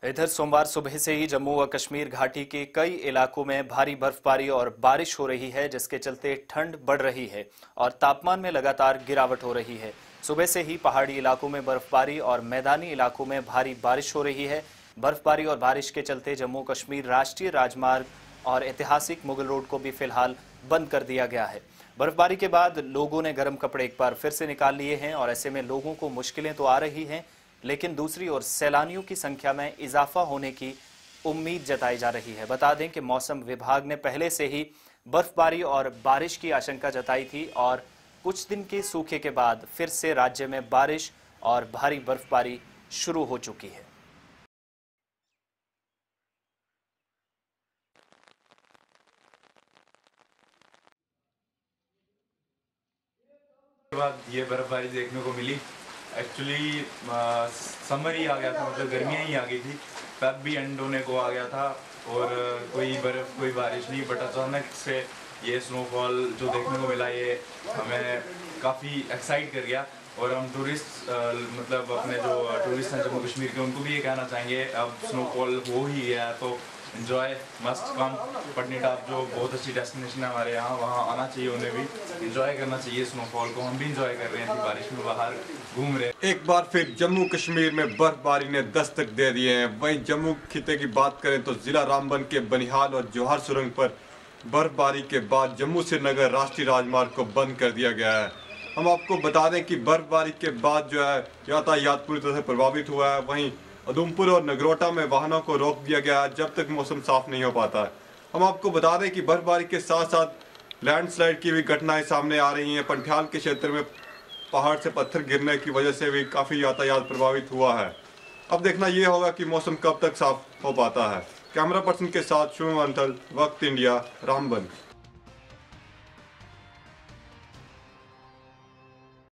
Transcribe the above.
इधर सोमवार सुबह से ही जम्मू व कश्मीर घाटी के कई इलाकों में भारी बर्फबारी और बारिश हो रही है, जिसके चलते ठंड बढ़ रही है और तापमान में लगातार गिरावट हो रही है। सुबह से ही पहाड़ी इलाकों में बर्फबारी और मैदानी इलाकों में भारी बारिश हो रही है। बर्फबारी और बारिश के चलते जम्मू कश्मीर राष्ट्रीय राजमार्ग और ऐतिहासिक मुगल रोड को भी फिलहाल बंद कर दिया गया है। बर्फबारी के बाद लोगों ने गर्म कपड़े एक बार फिर से निकाल लिए हैं और ऐसे में लोगों को मुश्किलें तो आ रही हैं, लेकिन दूसरी ओर सैलानियों की संख्या में इजाफा होने की उम्मीद जताई जा रही है। बता दें कि मौसम विभाग ने पहले से ही बर्फबारी और बारिश की आशंका जताई थी और कुछ दिन के सूखे के बाद फिर से राज्य में बारिश और भारी बर्फबारी शुरू हो चुकी है। बाद ये बर्फबारी देखने को मिली। एक्चुअली समर ही आ गया था, मतलब गर्मियाँ ही आ गई थी, तब भी एंड होने को आ गया था और कोई बर्फ कोई बारिश नहीं। बट अचानक से ये स्नोफॉल जो देखने को मिला, ये हमें काफ़ी एक्साइट कर गया। और हम टूरिस्ट मतलब अपने जो टूरिस्ट हैं जम्मू कश्मीर के, उनको भी ये कहना चाहेंगे अब स्नोफॉल हो ही गया तो एंजॉय मस्ट कम। पटनीटॉप जो बहुत अच्छी डेस्टिनेशन है हमारे यहाँ, वहाँ आना चाहिए, उन्हें भी एंजॉय करना चाहिए स्नोफॉल को। हम भी एंजॉय कर रहे हैं, बारिश में बाहर घूम रहे हैं। एक बार फिर जम्मू कश्मीर में बर्फबारी ने दस्तक दे दिए हैं। वहीं जम्मू खिते की बात करें तो जिला रामबन के बनिहाल और जौहर सुरंग पर बर्फबारी के बाद जम्मू श्रीनगर राष्ट्रीय राजमार्ग को बंद कर दिया गया है। हम आपको बता दें कि बर्फबारी के बाद जो है यातायात पूरी तरह से प्रभावित हुआ है। वहीं उधमपुर और नगरोटा में वाहनों को रोक दिया गया है जब तक मौसम साफ नहीं हो पाता है। हम आपको बता दें कि बर्फबारी के साथ साथ लैंडस्लाइड की भी घटनाएं सामने आ रही हैं। पंठियाल के क्षेत्र में पहाड़ से पत्थर गिरने की वजह से भी काफ़ी यातायात प्रभावित हुआ है। अब देखना ये होगा कि मौसम कब तक साफ हो पाता है। कैमरा पर्सन के साथ शुभम अंतल, वक्त इंडिया, रामबन।